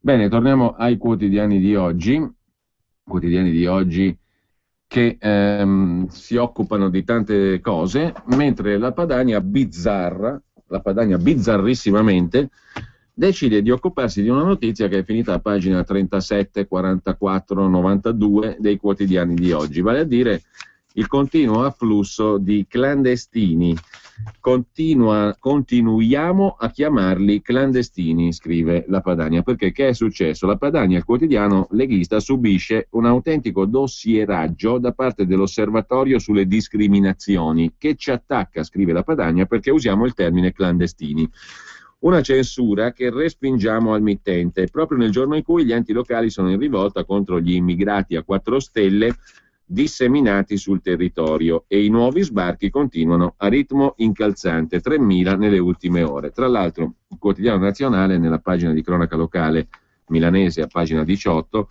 Bene, torniamo ai quotidiani di oggi che si occupano di tante cose, mentre la Padania bizzarrissimamente, decide di occuparsi di una notizia che è finita a pagina 37, 44, 92 dei quotidiani di oggi, vale a dire il continuo afflusso di clandestini. Continuiamo a chiamarli clandestini, scrive la Padania, perché che è successo? La Padania, il quotidiano leghista, subisce un autentico dossieraggio da parte dell'Osservatorio sulle discriminazioni, che ci attacca, scrive la Padania, perché usiamo il termine clandestini. Una censura che respingiamo al mittente, proprio nel giorno in cui gli enti locali sono in rivolta contro gli immigrati a 4 stelle disseminati sul territorio e i nuovi sbarchi continuano a ritmo incalzante, 3.000 nelle ultime ore. Tra l'altro, il Quotidiano Nazionale, nella pagina di cronaca locale milanese, a pagina 18,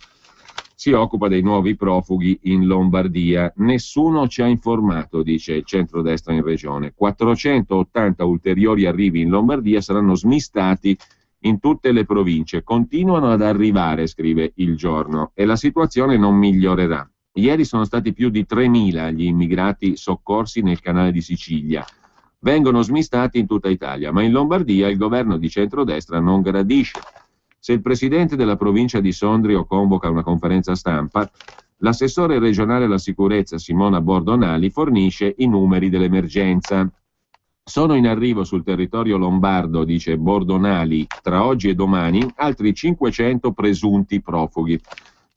si occupa dei nuovi profughi in Lombardia. Nessuno ci ha informato, dice il centrodestra in regione. 480 ulteriori arrivi in Lombardia saranno smistati in tutte le province. Continuano ad arrivare, scrive Il Giorno, e la situazione non migliorerà. Ieri sono stati più di 3.000 gli immigrati soccorsi nel canale di Sicilia. Vengono smistati in tutta Italia, ma in Lombardia il governo di centrodestra non gradisce. Se il presidente della provincia di Sondrio convoca una conferenza stampa, l'assessore regionale alla sicurezza Simona Bordonali fornisce i numeri dell'emergenza. Sono in arrivo sul territorio lombardo, dice Bordonali, tra oggi e domani altri 500 presunti profughi.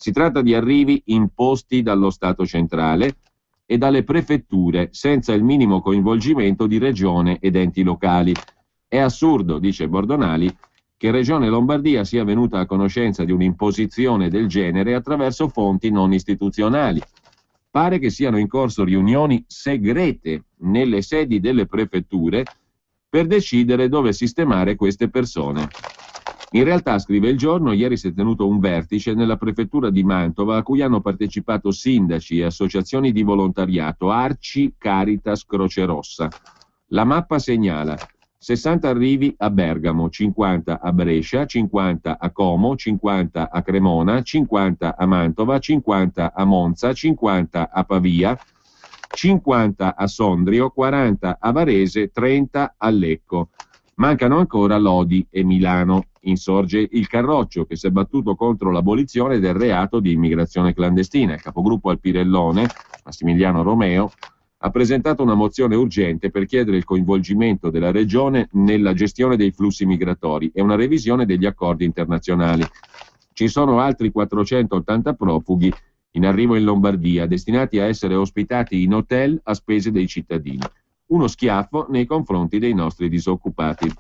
Si tratta di arrivi imposti dallo Stato centrale e dalle prefetture, senza il minimo coinvolgimento di regione ed enti locali. È assurdo, dice Bordonali, che Regione Lombardia sia venuta a conoscenza di un'imposizione del genere attraverso fonti non istituzionali. Pare che siano in corso riunioni segrete nelle sedi delle prefetture per decidere dove sistemare queste persone. In realtà, scrive Il Giorno, ieri si è tenuto un vertice nella prefettura di Mantova a cui hanno partecipato sindaci e associazioni di volontariato, Arci, Caritas, Croce Rossa. La mappa segnala 60 arrivi a Bergamo, 50 a Brescia, 50 a Como, 50 a Cremona, 50 a Mantova, 50 a Monza, 50 a Pavia, 50 a Sondrio, 40 a Varese, 30 a Lecco. Mancano ancora Lodi e Milano. Insorge il Carroccio, che si è battuto contro l'abolizione del reato di immigrazione clandestina. Il capogruppo al Pirellone, Massimiliano Romeo, ha presentato una mozione urgente per chiedere il coinvolgimento della Regione nella gestione dei flussi migratori e una revisione degli accordi internazionali. Ci sono altri 480 profughi in arrivo in Lombardia, destinati a essere ospitati in hotel a spese dei cittadini. Uno schiaffo nei confronti dei nostri disoccupati.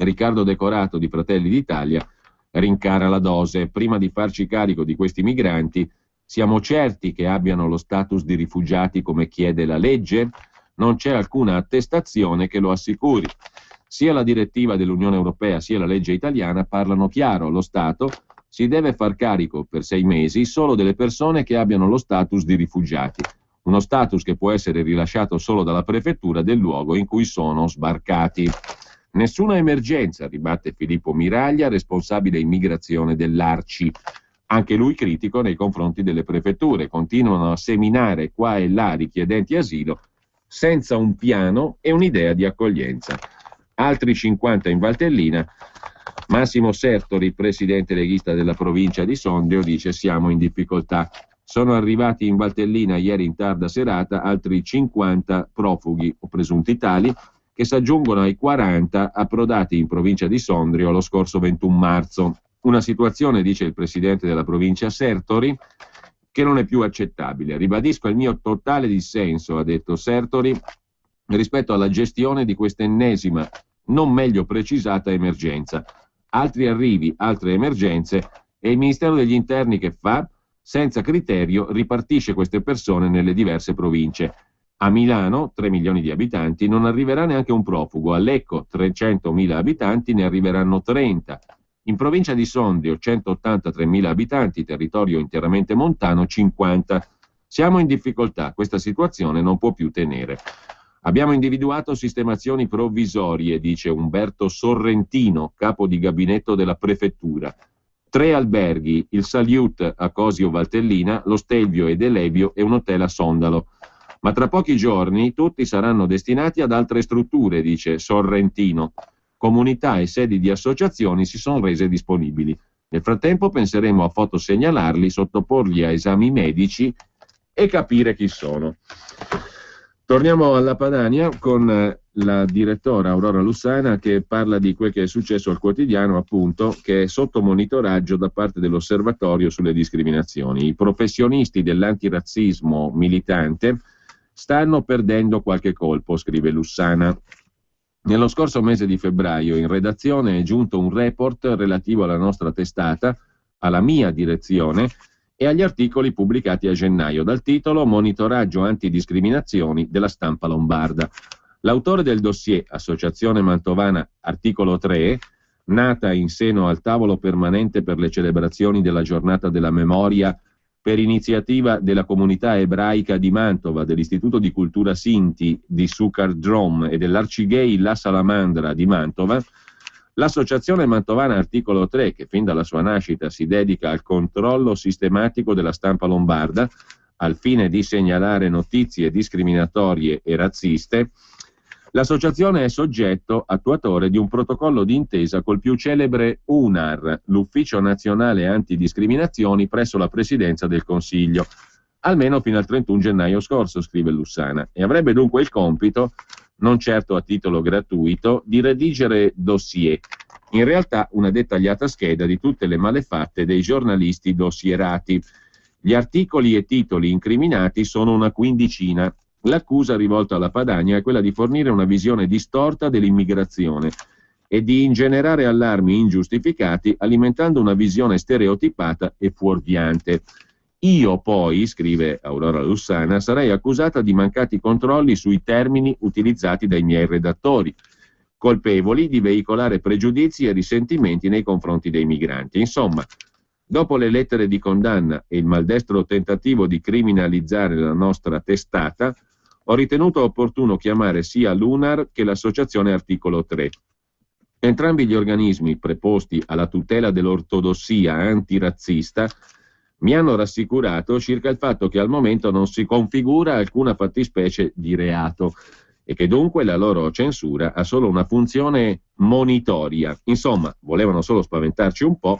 Riccardo Decorato di Fratelli d'Italia rincara la dose. Prima di farci carico di questi migranti, siamo certi che abbiano lo status di rifugiati come chiede la legge? Non c'è alcuna attestazione che lo assicuri. Sia la direttiva dell'Unione Europea sia la legge italiana parlano chiaro. Lo Stato si deve far carico per 6 mesi solo delle persone che abbiano lo status di rifugiati. Uno status che può essere rilasciato solo dalla prefettura del luogo in cui sono sbarcati. Nessuna emergenza, ribatte Filippo Miraglia, responsabile immigrazione dell'Arci. Anche lui critico nei confronti delle prefetture. Continuano a seminare qua e là richiedenti asilo senza un piano e un'idea di accoglienza. Altri 50 in Valtellina. Massimo Sertori, presidente leghista della provincia di Sondrio, dice: siamo in difficoltà. Sono arrivati in Valtellina ieri in tarda serata altri 50 profughi o presunti tali, che si aggiungono ai 40 approdati in provincia di Sondrio lo scorso 21 marzo. Una situazione, dice il presidente della provincia Sertori, che non è più accettabile. Ribadisco il mio totale dissenso, ha detto Sertori, rispetto alla gestione di questa ennesima, non meglio precisata emergenza. Altri arrivi, altre emergenze, e il Ministero degli Interni che fa? Senza criterio ripartisce queste persone nelle diverse province. A Milano, 3 milioni di abitanti, non arriverà neanche un profugo. A Lecco, 300.000 abitanti, ne arriveranno 30. In provincia di Sondrio, 183.000 abitanti, territorio interamente montano, 50. Siamo in difficoltà, questa situazione non può più tenere. Abbiamo individuato sistemazioni provvisorie, dice Umberto Sorrentino, capo di gabinetto della prefettura. 3 alberghi, il Salute a Cosio Valtellina, lo Stelvio ed Elevio e un hotel a Sondalo. Ma tra pochi giorni tutti saranno destinati ad altre strutture, dice Sorrentino. Comunità e sedi di associazioni si sono rese disponibili. Nel frattempo penseremo a fotosegnalarli, sottoporli a esami medici e capire chi sono. Torniamo alla Padania con la direttora Aurora Lussana, che parla di quel che è successo al quotidiano, appunto, che è sotto monitoraggio da parte dell'Osservatorio sulle discriminazioni. I professionisti dell'antirazzismo militante stanno perdendo qualche colpo, scrive Lussana. Nello scorso mese di febbraio in redazione è giunto un report relativo alla nostra testata, alla mia direzione e agli articoli pubblicati a gennaio dal titolo Monitoraggio antidiscriminazioni della stampa lombarda. L'autore del dossier, Associazione Mantovana Articolo 3, nata in seno al tavolo permanente per le celebrazioni della giornata della memoria per iniziativa della comunità ebraica di Mantova, dell'Istituto di Cultura Sinti di Sukkar-Drom e dell'Arcigay La Salamandra di Mantova, l'Associazione Mantovana Articolo 3, che fin dalla sua nascita si dedica al controllo sistematico della stampa lombarda, al fine di segnalare notizie discriminatorie e razziste, l'associazione è soggetto attuatore di un protocollo d'intesa col più celebre UNAR, l'Ufficio Nazionale Antidiscriminazioni presso la Presidenza del Consiglio, almeno fino al 31 gennaio scorso, scrive Lussana, e avrebbe dunque il compito, non certo a titolo gratuito, di redigere dossier, in realtà una dettagliata scheda di tutte le malefatte dei giornalisti dossierati. Gli articoli e titoli incriminati sono una quindicina. L'accusa rivolta alla Padania è quella di fornire una visione distorta dell'immigrazione e di ingenerare allarmi ingiustificati alimentando una visione stereotipata e fuorviante. Io poi, scrive Aurora Lussana, sarei accusata di mancati controlli sui termini utilizzati dai miei redattori, colpevoli di veicolare pregiudizi e risentimenti nei confronti dei migranti. Insomma, dopo le lettere di condanna e il maldestro tentativo di criminalizzare la nostra testata, ho ritenuto opportuno chiamare sia l'UNAR che l'Associazione Articolo 3. Entrambi gli organismi preposti alla tutela dell'ortodossia antirazzista mi hanno rassicurato circa il fatto che al momento non si configura alcuna fattispecie di reato e che dunque la loro censura ha solo una funzione monitoria. Insomma, volevano solo spaventarci un po',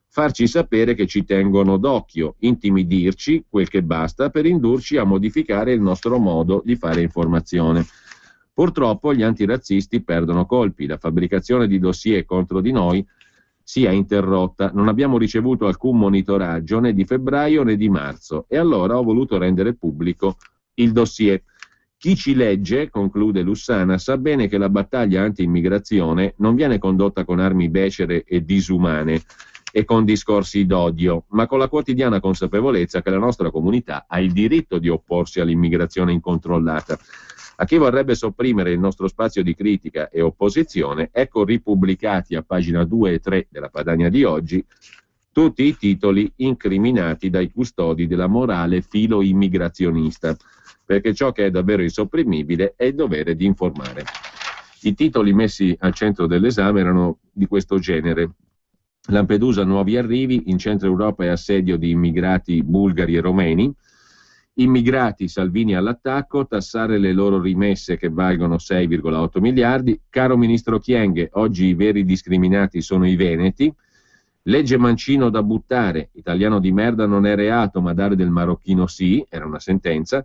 farci sapere che ci tengono d'occhio, intimidirci quel che basta per indurci a modificare il nostro modo di fare informazione. Purtroppo gli antirazzisti perdono colpi, la fabbricazione di dossier contro di noi si è interrotta, non abbiamo ricevuto alcun monitoraggio né di febbraio né di marzo e allora ho voluto rendere pubblico il dossier. Chi ci legge, conclude Lussana, sa bene che la battaglia anti-immigrazione non viene condotta con armi becere e disumane e con discorsi d'odio, ma con la quotidiana consapevolezza che la nostra comunità ha il diritto di opporsi all'immigrazione incontrollata. A chi vorrebbe sopprimere il nostro spazio di critica e opposizione, ecco ripubblicati a pagina 2 e 3 della Padania di oggi tutti i titoli incriminati dai custodi della morale filo-immigrazionista, perché ciò che è davvero insopprimibile è il dovere di informare. I titoli messi al centro dell'esame erano di questo genere: Lampedusa nuovi arrivi, in centro Europa è assedio di immigrati bulgari e romeni, immigrati Salvini all'attacco, tassare le loro rimesse che valgono 6,8 miliardi, caro ministro Kyenge, oggi i veri discriminati sono i veneti, legge Mancino da buttare, italiano di merda non è reato ma dare del marocchino sì, era una sentenza,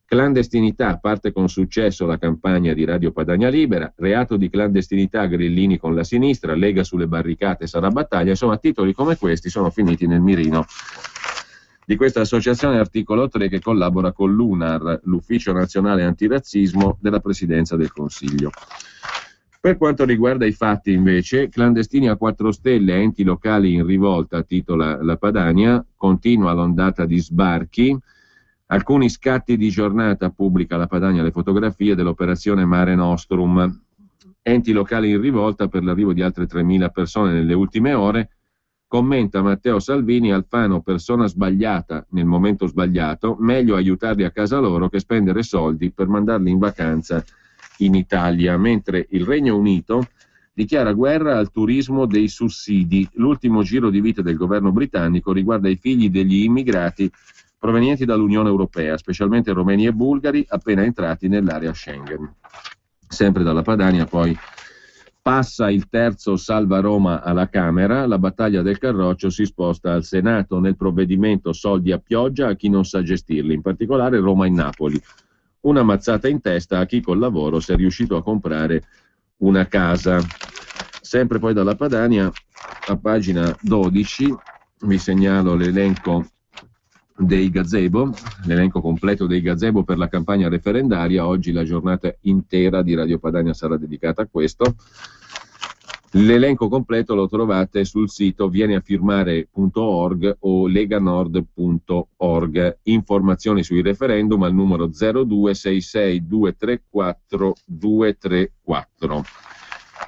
clandestinità, parte con successo la campagna di Radio Padania Libera, reato di clandestinità Grillini con la sinistra, Lega sulle barricate sarà battaglia, insomma titoli come questi sono finiti nel mirino di questa associazione Articolo 3 che collabora con l'UNAR, l'Ufficio Nazionale Antirazzismo della Presidenza del Consiglio. Per quanto riguarda i fatti invece, clandestini a 4 stelle, enti locali in rivolta, titola la Padania, continua l'ondata di sbarchi, alcuni scatti di giornata, pubblica la Padania le fotografie dell'operazione Mare Nostrum, enti locali in rivolta per l'arrivo di altre 3.000 persone nelle ultime ore. Commenta Matteo Salvini, Alfano persona sbagliata nel momento sbagliato, meglio aiutarli a casa loro che spendere soldi per mandarli in vacanza in Italia, mentre il Regno Unito dichiara guerra al turismo dei sussidi. L'ultimo giro di vite del governo britannico riguarda i figli degli immigrati provenienti dall'Unione Europea, specialmente romeni e bulgari appena entrati nell'area Schengen. Sempre dalla Padania poi passa il terzo Salva Roma alla Camera, la battaglia del Carroccio si sposta al Senato, nel provvedimento soldi a pioggia a chi non sa gestirli, in particolare Roma e Napoli. Una mazzata in testa a chi col lavoro si è riuscito a comprare una casa. Sempre poi dalla Padania, a pagina 12, vi segnalo l'elenco dei gazebo, l'elenco completo dei gazebo per la campagna referendaria. Oggi la giornata intera di Radio Padania sarà dedicata a questo. L'elenco completo lo trovate sul sito vieneafirmare.org o leganord.org. Informazioni sui referendum al numero 0266234234.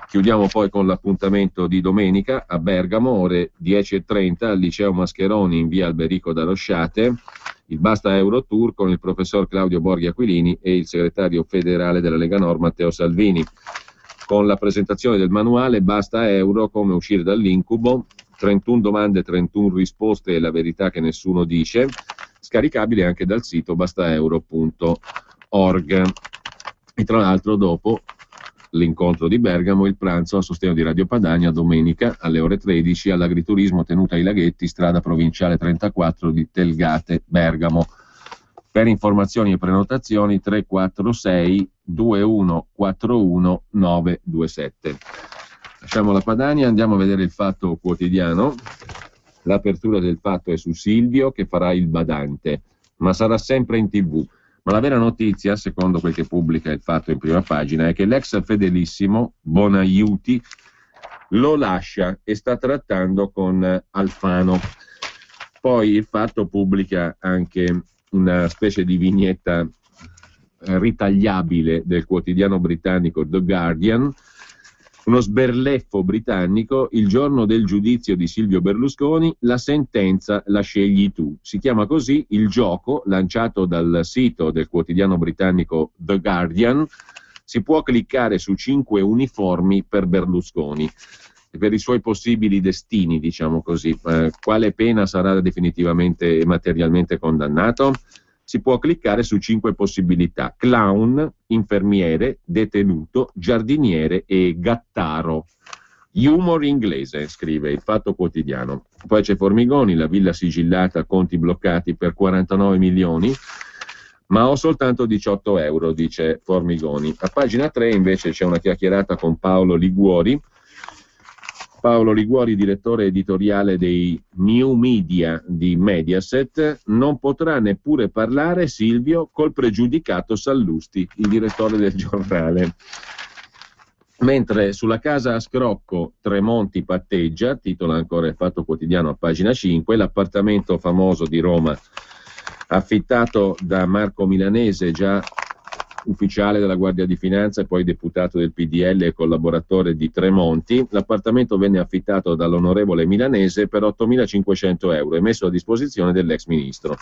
Chiudiamo poi con l'appuntamento di domenica a Bergamo, ore 10:30 al Liceo Mascheroni in via Alberico da Rosciate, il Basta Eurotour con il professor Claudio Borghi Aquilini e il segretario federale della Lega Nord Matteo Salvini, con la presentazione del manuale Basta Euro, come uscire dall'incubo, 31 domande, 31 risposte e la verità che nessuno dice, scaricabile anche dal sito bastaeuro.org. E tra l'altro dopo l'incontro di Bergamo, il pranzo a sostegno di Radio Padania domenica alle ore 13 all'agriturismo tenuta ai Laghetti, strada provinciale 34 di Telgate, Bergamo. Per informazioni e prenotazioni 346 2141 927. Lasciamo la Padania, andiamo a vedere il Fatto Quotidiano. L'apertura del Fatto è su Silvio che farà il badante, ma sarà sempre in TV. Ma la vera notizia, secondo quel che pubblica il Fatto in prima pagina, è che l'ex fedelissimo Bonaiuti lo lascia e sta trattando con Alfano. Poi il Fatto pubblica anche una specie di vignetta ritagliabile del quotidiano britannico The Guardian, uno sberleffo britannico: il giorno del giudizio di Silvio Berlusconi, la sentenza la scegli tu. Si chiama così il gioco lanciato dal sito del quotidiano britannico The Guardian. Si può cliccare su 5 uniformi per Berlusconi, per i suoi possibili destini, diciamo così. Quale pena sarà definitivamente e materialmente condannato? Si può cliccare su 5 possibilità: clown, infermiere, detenuto, giardiniere e gattaro. Humor inglese, scrive il Fatto Quotidiano. Poi c'è Formigoni, la villa sigillata, conti bloccati per 49 milioni, ma ho soltanto 18 euro, dice Formigoni. A pagina 3 invece c'è una chiacchierata con Paolo Liguori. Paolo Liguori, direttore editoriale dei New Media di Mediaset: non potrà neppure parlare Silvio col pregiudicato Sallusti, il direttore del giornale. Mentre sulla casa a scrocco Tremonti patteggia, titola ancora il Fatto Quotidiano a pagina 5, l'appartamento famoso di Roma affittato da Marco Milanese, già ufficiale della Guardia di Finanza e poi deputato del PDL e collaboratore di Tremonti. L'appartamento venne affittato dall'onorevole Milanese per 8.500 euro e messo a disposizione dell'ex ministro.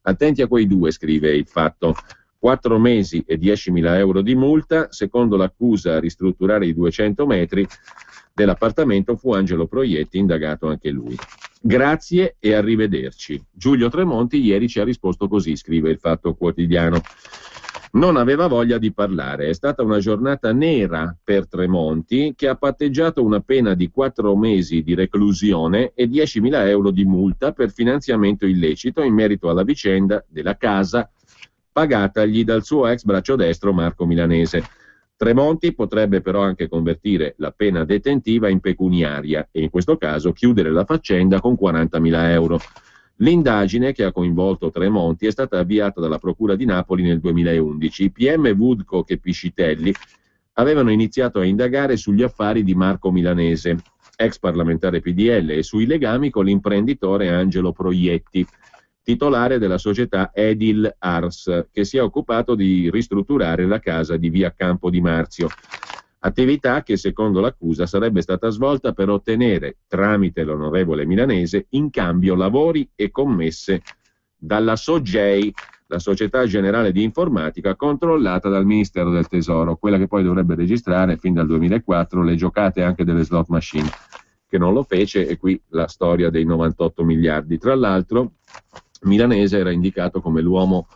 Attenti a quei due, scrive il Fatto. 4 mesi e 10.000 euro di multa. Secondo l'accusa a ristrutturare i 200 metri dell'appartamento fu Angelo Proietti, indagato anche lui. Grazie e arrivederci. Giulio Tremonti ieri ci ha risposto così, scrive il Fatto Quotidiano. Non aveva voglia di parlare. È stata una giornata nera per Tremonti, che ha patteggiato una pena di 4 mesi di reclusione e 10.000 euro di multa per finanziamento illecito in merito alla vicenda della casa pagatagli dal suo ex braccio destro Marco Milanese. Tremonti potrebbe però anche convertire la pena detentiva in pecuniaria e in questo caso chiudere la faccenda con 40.000 euro. L'indagine che ha coinvolto Tremonti è stata avviata dalla Procura di Napoli nel 2011. I PM Woodcock e Piscitelli avevano iniziato a indagare sugli affari di Marco Milanese, ex parlamentare PDL, e sui legami con l'imprenditore Angelo Proietti, titolare della società Edil Ars, che si è occupato di ristrutturare la casa di via Campo di Marzio. Attività che, secondo l'accusa, sarebbe stata svolta per ottenere, tramite l'onorevole Milanese, in cambio lavori e commesse dalla Sogei la Società Generale di Informatica controllata dal Ministero del Tesoro, quella che poi dovrebbe registrare fin dal 2004 le giocate anche delle slot machine, che non lo fece, e qui la storia dei 98 miliardi. Tra l'altro Milanese era indicato come l'uomo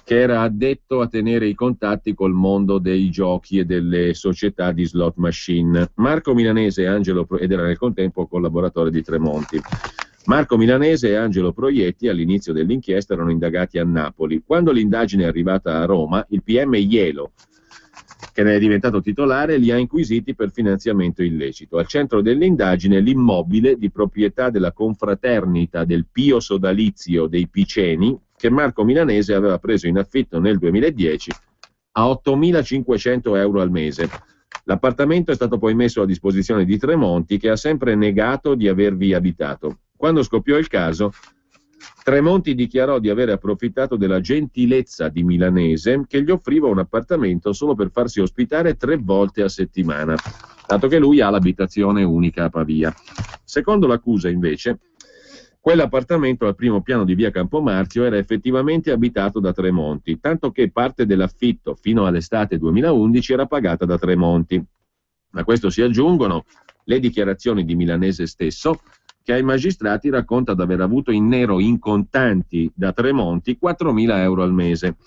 che era addetto a tenere i contatti col mondo dei giochi e delle società di slot machine. Marco Milanese e Angelo, ed era nel contempo collaboratore di Tremonti. Marco Milanese e Angelo Proietti all'inizio dell'inchiesta erano indagati a Napoli. Quando l'indagine è arrivata a Roma, il PM Ielo, che ne è diventato titolare, li ha inquisiti per finanziamento illecito. Al centro dell'indagine l'immobile di proprietà della confraternita del Pio Sodalizio dei Piceni, che Marco Milanese aveva preso in affitto nel 2010 a 8.500 euro al mese. L'appartamento è stato poi messo a disposizione di Tremonti, che ha sempre negato di avervi abitato. Quando scoppiò il caso, Tremonti dichiarò di aver approfittato della gentilezza di Milanese, che gli offriva un appartamento solo per farsi ospitare 3 volte a settimana, dato che lui ha l'abitazione unica a Pavia. Secondo l'accusa, invece, quell'appartamento al primo piano di via Campomarzio era effettivamente abitato da Tremonti, tanto che parte dell'affitto fino all'estate 2011 era pagata da Tremonti. A questo si aggiungono le dichiarazioni di Milanese stesso, che ai magistrati racconta di aver avuto in nero in contanti da Tremonti 4.000 euro al mese.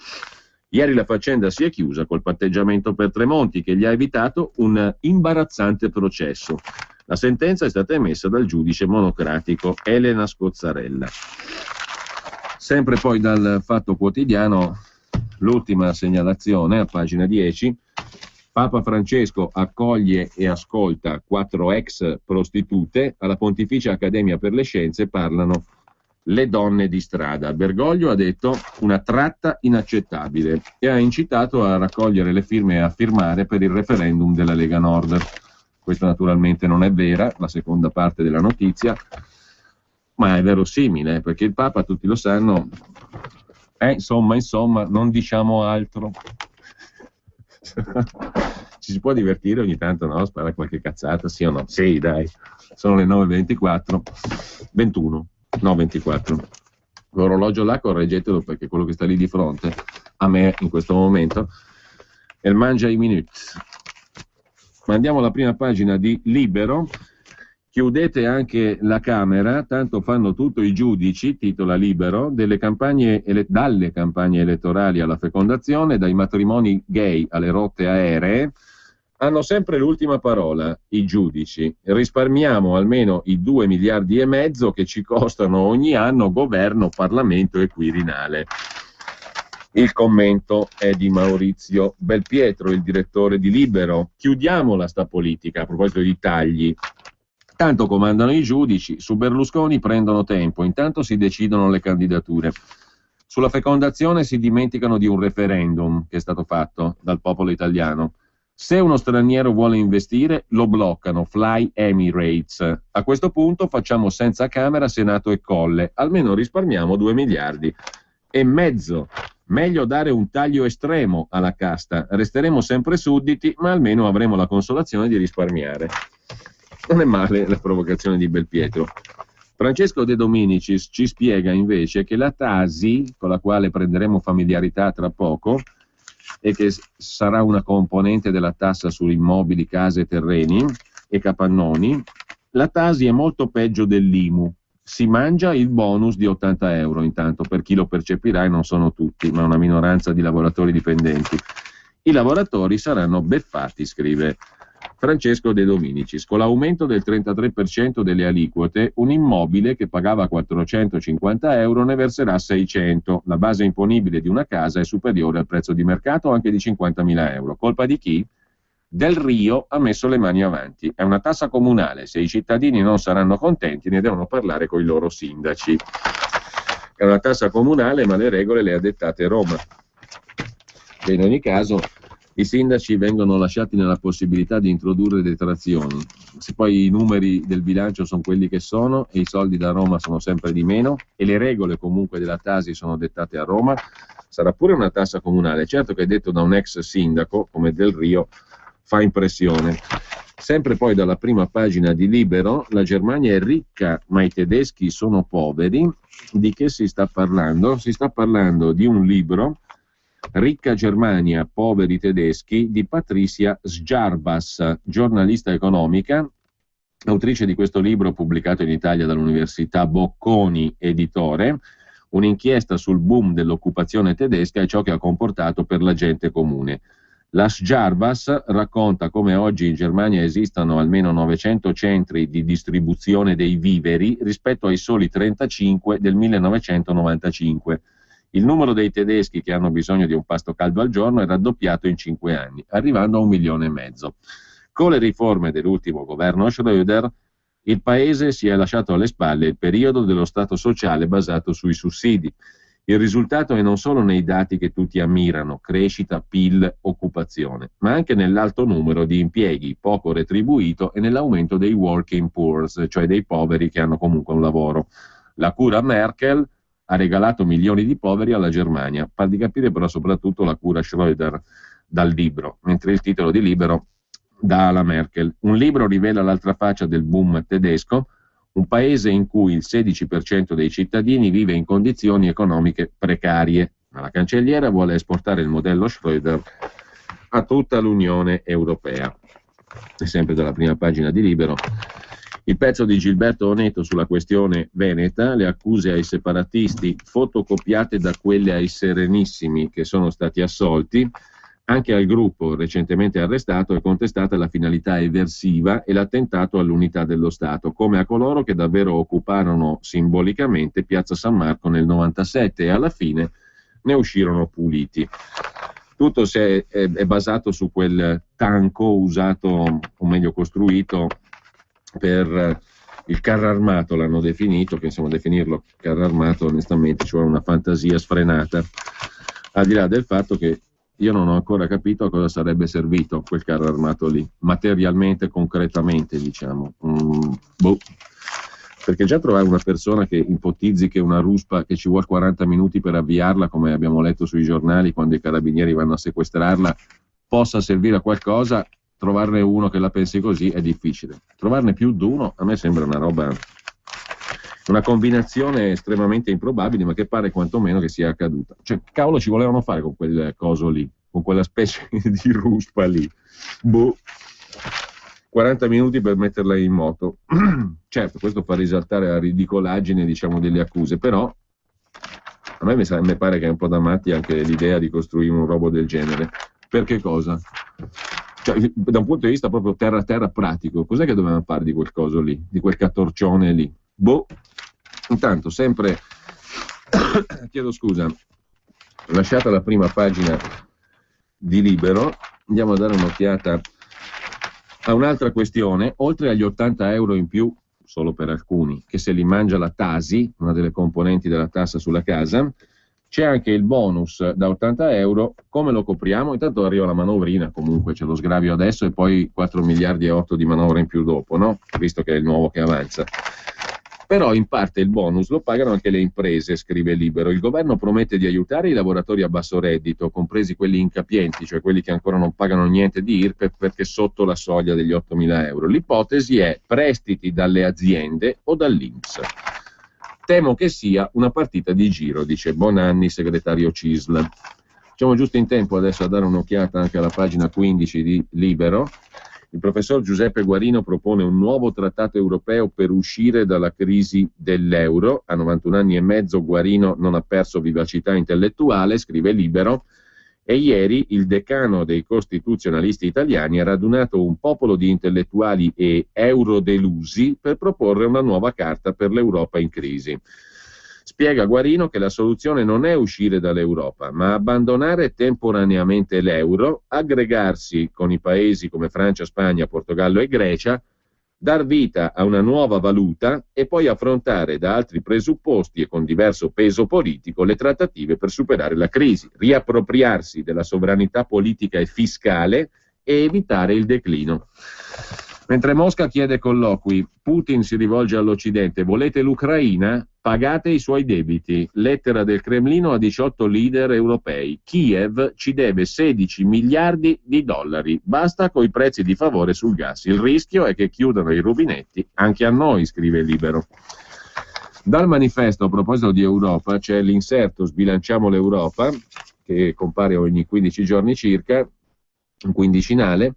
Ieri la faccenda si è chiusa col patteggiamento per Tremonti, che gli ha evitato un imbarazzante processo. La sentenza è stata emessa dal giudice monocratico Elena Scozzarella. Sempre poi dal Fatto Quotidiano, l'ultima segnalazione a pagina 10. Papa Francesco accoglie e ascolta 4 ex prostitute. Alla Pontificia Accademia per le Scienze parlano le donne di strada. Bergoglio ha detto una tratta inaccettabile e ha incitato a raccogliere le firme e a firmare per il referendum della Lega Nord. Questa naturalmente non è vera, la seconda parte della notizia, ma è verosimile, perché il Papa, tutti lo sanno, insomma, non diciamo altro. Ci si può divertire ogni tanto, no? Spara qualche cazzata, sì o no? Sì, dai, sono le 9:24, 21, no 24. L'orologio là correggetelo, perché quello che sta lì di fronte a me in questo momento è il mangia i minuti. Ma andiamo alla prima pagina di Libero. Chiudete anche la Camera, tanto fanno tutto i giudici, titola Libero, dalle campagne elettorali alla fecondazione, dai matrimoni gay alle rotte aeree, hanno sempre l'ultima parola, i giudici. Risparmiamo almeno i 2 miliardi e mezzo che ci costano ogni anno governo, Parlamento e Quirinale. Il commento è di Maurizio Belpietro, il direttore di Libero. Chiudiamola sta politica, a proposito di tagli. Tanto comandano i giudici, su Berlusconi prendono tempo, intanto si decidono le candidature. Sulla fecondazione si dimenticano di un referendum che è stato fatto dal popolo italiano. Se uno straniero vuole investire, lo bloccano, Fly Emirates. A questo punto facciamo senza Camera, Senato e Colle, almeno risparmiamo 2 miliardi e mezzo. Meglio dare un taglio estremo alla casta, resteremo sempre sudditi, ma almeno avremo la consolazione di risparmiare. Non è male la provocazione di Belpietro. Francesco De Dominicis ci spiega invece che la Tasi, con la quale prenderemo familiarità tra poco, e che sarà una componente della tassa su immobili, case, terreni e capannoni, la Tasi è molto peggio dell'IMU. Si mangia il bonus di 80 euro intanto per chi lo percepirà, e non sono tutti, ma una minoranza di lavoratori dipendenti. I lavoratori saranno beffati, scrive Francesco De Dominicis. Con l'aumento del 33% delle aliquote, un immobile che pagava 450 euro ne verserà 600. La base imponibile di una casa è superiore al prezzo di mercato anche di 50.000 euro. Colpa di chi? Del Rio ha messo le mani avanti. È una tassa comunale. Se i cittadini non saranno contenti, ne devono parlare con i loro sindaci. È una tassa comunale, ma le regole le ha dettate Roma. E in ogni caso i sindaci vengono lasciati nella possibilità di introdurre detrazioni. Se poi i numeri del bilancio sono quelli che sono e i soldi da Roma sono sempre di meno e le regole comunque della Tasi sono dettate a Roma, sarà pure una tassa comunale. Certo che detto da un ex sindaco come Del Rio fa impressione. Sempre poi dalla prima pagina di Libero, la Germania è ricca ma i tedeschi sono poveri. Di che si sta parlando? Si sta parlando di un libro, Ricca Germania, poveri tedeschi, di Patricia Sgiarbas, giornalista economica, autrice di questo libro pubblicato in Italia dall'Università Bocconi Editore, un'inchiesta sul boom dell'occupazione tedesca e ciò che ha comportato per la gente comune. La Sgiarbas racconta come oggi in Germania esistano almeno 900 centri di distribuzione dei viveri rispetto ai soli 35 del 1995. Il numero dei tedeschi che hanno bisogno di un pasto caldo al giorno è raddoppiato in 5 anni, arrivando a 1,5 milioni. Con le riforme dell'ultimo governo Schröder, il paese si è lasciato alle spalle il periodo dello Stato sociale basato sui sussidi. Il risultato è non solo nei dati che tutti ammirano, crescita, PIL, occupazione, ma anche nell'alto numero di impieghi poco retribuito e nell'aumento dei working poor, cioè dei poveri che hanno comunque un lavoro. La cura Merkel ha regalato milioni di poveri alla Germania, par di capire però soprattutto la cura Schröder dal libro, mentre il titolo di Libero dà alla Merkel. Un libro rivela l'altra faccia del boom tedesco, un paese in cui il 16% dei cittadini vive in condizioni economiche precarie, ma la cancelliera vuole esportare il modello Schröder a tutta l'Unione Europea. E sempre dalla prima pagina di Libero, il pezzo di Gilberto Oneto sulla questione veneta, le accuse ai separatisti fotocopiate da quelle ai Serenissimi che sono stati assolti. Anche al gruppo recentemente arrestato è contestata la finalità eversiva e l'attentato all'unità dello Stato, come a coloro che davvero occuparono simbolicamente Piazza San Marco nel 97 e alla fine ne uscirono puliti. Tutto è basato su quel tanco usato, o meglio costruito, per il carro armato, l'hanno definito, che insomma definirlo carro armato onestamente ci vuole una fantasia sfrenata, al di là del fatto che io non ho ancora capito a cosa sarebbe servito quel carro armato lì, materialmente, concretamente, diciamo. Perché già trovare una persona che ipotizzi che una ruspa, che ci vuole 40 minuti per avviarla, come abbiamo letto sui giornali quando i carabinieri vanno a sequestrarla, possa servire a qualcosa, trovarne uno che la pensi così è difficile. Trovarne più di uno a me sembra una roba, una combinazione estremamente improbabile, ma che pare quantomeno che sia accaduta. Cioè, che cavolo ci volevano fare con quel coso lì, con quella specie di ruspa lì? 40 minuti per metterla in moto. Certo, questo fa risaltare la ridicolaggine, diciamo, delle accuse, però a me mi pare che è un po' da matti anche l'idea di costruire un robot del genere. Per che cosa? Cioè, da un punto di vista proprio terra-terra pratico, cos'è che dovevano fare di quel coso lì, di quel catorcione lì? Intanto, sempre, chiedo scusa, lasciata la prima pagina di Libero, andiamo a dare un'occhiata a un'altra questione. Oltre agli 80 euro in più, solo per alcuni, che se li mangia la Tasi, una delle componenti della tassa sulla casa, c'è anche il bonus da 80 euro. Come lo copriamo? Intanto arriva la manovrina, comunque c'è lo sgravio adesso e poi 4 miliardi e 8 di manovra in più dopo, no? Visto che è il nuovo che avanza. Però in parte il bonus lo pagano anche le imprese, scrive Libero. Il governo promette di aiutare i lavoratori a basso reddito, compresi quelli incapienti, cioè quelli che ancora non pagano niente di IRPEF perché sotto la soglia degli 8.000 euro. L'ipotesi è prestiti dalle aziende o dall'INPS. Temo che sia una partita di giro, dice Bonanni, segretario CISL. Facciamo giusto in tempo adesso a dare un'occhiata anche alla pagina 15 di Libero. Il professor Giuseppe Guarino propone un nuovo trattato europeo per uscire dalla crisi dell'euro. A 91 anni e mezzo Guarino non ha perso vivacità intellettuale, scrive Libero, e ieri il decano dei costituzionalisti italiani ha radunato un popolo di intellettuali e eurodelusi per proporre una nuova carta per l'Europa in crisi. Spiega Guarino che la soluzione non è uscire dall'Europa, ma abbandonare temporaneamente l'euro, aggregarsi con i paesi come Francia, Spagna, Portogallo e Grecia, dar vita a una nuova valuta e poi affrontare da altri presupposti e con diverso peso politico le trattative per superare la crisi, riappropriarsi della sovranità politica e fiscale e evitare il declino. Mentre Mosca chiede colloqui, Putin si rivolge all'Occidente: volete l'Ucraina? Pagate i suoi debiti. Lettera del Cremlino a 18 leader europei. Kiev ci deve 16 miliardi di dollari. Basta coi prezzi di favore sul gas. Il rischio è che chiudano i rubinetti anche a noi, scrive Libero. Dal manifesto, a proposito di Europa, c'è l'inserto Sbilanciamo l'Europa, che compare ogni 15 giorni circa, un quindicinale,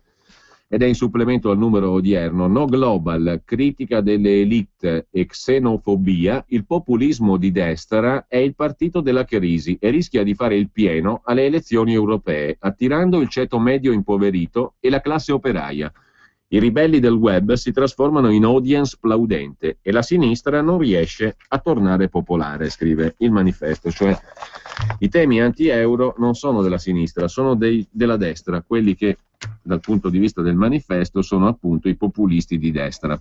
ed è in supplemento al numero odierno. No global, critica delle elite e xenofobia, il populismo di destra è il partito della crisi e rischia di fare il pieno alle elezioni europee, attirando il ceto medio impoverito e la classe operaia. I ribelli del web si trasformano in audience plaudente e la sinistra non riesce a tornare popolare, scrive il manifesto. Cioè, i temi anti-euro non sono della sinistra, sono della destra, quelli che dal punto di vista del manifesto sono appunto i populisti di destra.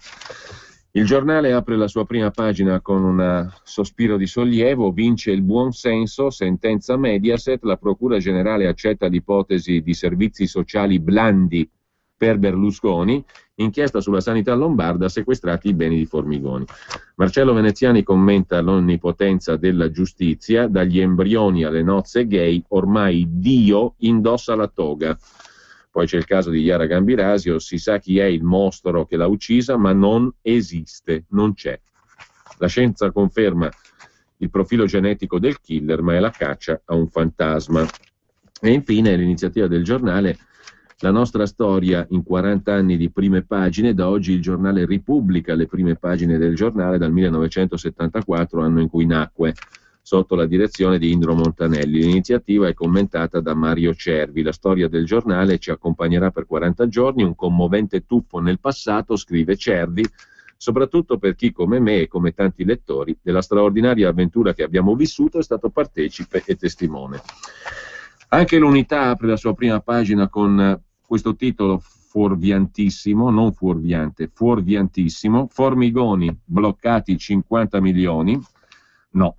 Il giornale apre la sua prima pagina con un sospiro di sollievo: vince il buon senso, sentenza Mediaset, la Procura Generale accetta l'ipotesi di servizi sociali blandi per Berlusconi, inchiesta sulla sanità lombarda, sequestrati i beni di Formigoni. Marcello Veneziani commenta l'onnipotenza della giustizia, dagli embrioni alle nozze gay, ormai Dio indossa la toga. Poi c'è il caso di Yara Gambirasio, si sa chi è il mostro che l'ha uccisa, ma non esiste, non c'è. La scienza conferma il profilo genetico del killer, ma è la caccia a un fantasma. E infine l'iniziativa del giornale, la nostra storia in 40 anni di prime pagine. Da oggi il giornale ripubblica le prime pagine del giornale dal 1974, anno in cui nacque, sotto la direzione di Indro Montanelli. L'iniziativa è commentata da Mario Cervi. La storia del giornale ci accompagnerà per 40 giorni, un commovente tuffo nel passato, scrive Cervi, soprattutto per chi come me e come tanti lettori della straordinaria avventura che abbiamo vissuto è stato partecipe e testimone. Anche l'Unità apre la sua prima pagina con questo titolo fuorviantissimo, non fuorviante, fuorviantissimo: Formigoni, bloccati 50 milioni, no,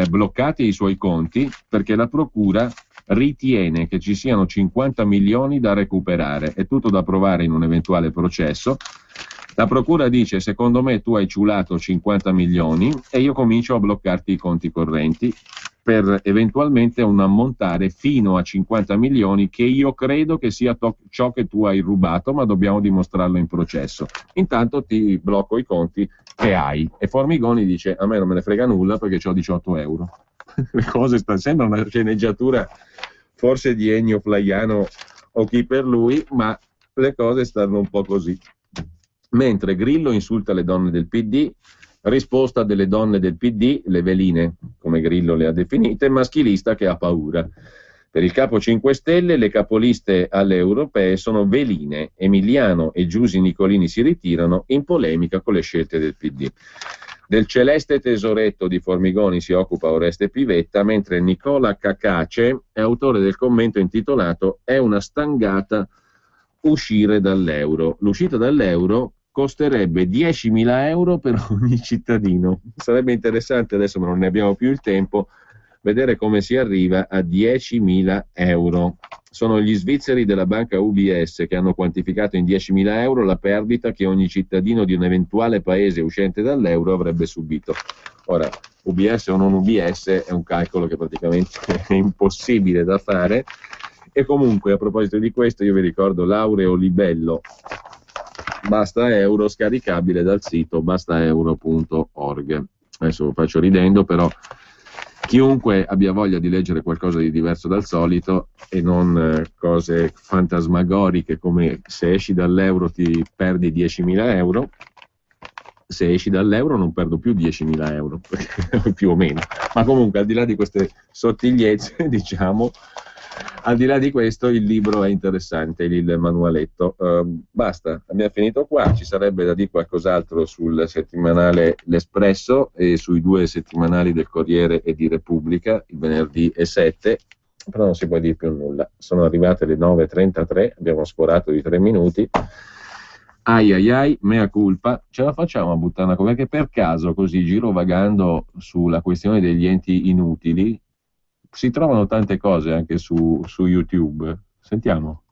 bloccati i suoi conti perché la procura ritiene che ci siano 50 milioni da recuperare, è tutto da provare in un eventuale processo. La procura dice: secondo me tu hai ciulato 50 milioni e io comincio a bloccarti i conti correnti per eventualmente un ammontare fino a 50 milioni che io credo che sia ciò che tu hai rubato, ma dobbiamo dimostrarlo in processo. Intanto ti blocco i conti che hai. E Formigoni dice: a me non me ne frega nulla perché ho 18 euro. Le cose sembra una sceneggiatura forse di Ennio Flaiano o chi per lui, ma le cose stanno un po' così. Mentre Grillo insulta le donne del PD, risposta delle donne del PD, le veline, come Grillo le ha definite, maschilista che ha paura. Per il capo 5 Stelle le capoliste alle europee sono veline. Emiliano e Giusi Nicolini si ritirano in polemica con le scelte del PD. Del celeste tesoretto di Formigoni si occupa Oreste Pivetta, mentre Nicola Cacace è autore del commento intitolato «È una stangata uscire dall'euro». L'uscita dall'euro costerebbe 10.000 euro per ogni cittadino. Sarebbe interessante, adesso non ne abbiamo più il tempo, vedere come si arriva a 10.000 euro. Sono gli svizzeri della banca UBS che hanno quantificato in 10.000 euro la perdita che ogni cittadino di un eventuale paese uscente dall'euro avrebbe subito. Ora, UBS o non UBS è un calcolo che praticamente è impossibile da fare. E comunque, a proposito di questo, io vi ricordo Laureo Libello, Basta Euro, scaricabile dal sito bastaeuro.org. Adesso lo faccio ridendo, però chiunque abbia voglia di leggere qualcosa di diverso dal solito e non cose fantasmagoriche come se esci dall'euro ti perdi 10.000 euro, se esci dall'euro non perdo più 10.000 euro, più o meno. Ma comunque, al di là di queste sottigliezze, diciamo, al di là di questo, il libro è interessante, il manualetto. Basta, abbiamo finito qua. Ci sarebbe da dire qualcos'altro sul settimanale L'Espresso e sui 2 settimanali del Corriere e di Repubblica, il venerdì e 7, però non si può dire più nulla. Sono arrivate le 9.33, abbiamo sforato di 3 minuti. Ai ai ai, mea culpa. Ce la facciamo a buttare una cosa, perché per caso, così girovagando sulla questione degli enti inutili, si trovano tante cose anche su YouTube. Sentiamo.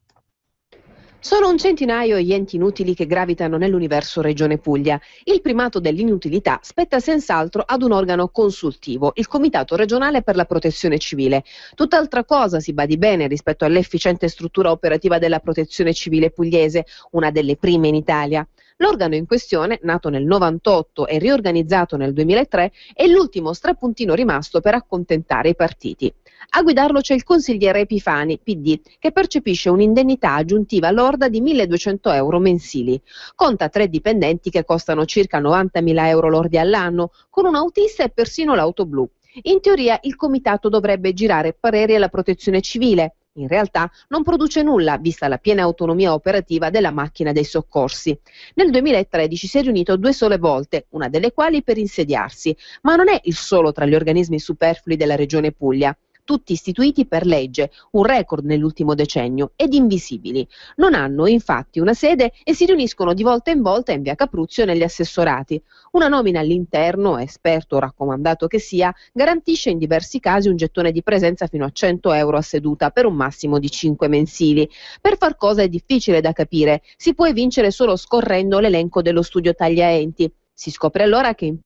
Sono un centinaio gli enti inutili che gravitano nell'universo Regione Puglia. Il primato dell'inutilità spetta senz'altro ad un organo consultivo, il Comitato regionale per la protezione civile. Tutt'altra cosa, si badi bene, rispetto all'efficiente struttura operativa della protezione civile pugliese, una delle prime in Italia. L'organo in questione, nato nel 98 e riorganizzato nel 2003, è l'ultimo strapuntino rimasto per accontentare i partiti. A guidarlo c'è il consigliere Epifani, PD, che percepisce un'indennità aggiuntiva lorda di 1.200 euro mensili. Conta 3 dipendenti che costano circa 90.000 euro lordi all'anno, con un autista e persino l'auto blu. In teoria il comitato dovrebbe girare pareri alla protezione civile. In realtà non produce nulla, vista la piena autonomia operativa della macchina dei soccorsi. Nel 2013 si è riunito 2 sole volte, una delle quali per insediarsi, ma non è il solo tra gli organismi superflui della Regione Puglia. Tutti istituiti per legge, un record nell'ultimo decennio, ed invisibili. Non hanno infatti una sede e si riuniscono di volta in volta in via Capruzio negli assessorati. Una nomina all'interno, esperto o raccomandato che sia, garantisce in diversi casi un gettone di presenza fino a 100 euro a seduta per un massimo di 5 mensili. Per far cosa è difficile da capire, si può vincere solo scorrendo l'elenco dello studio tagliaenti. Si scopre allora che in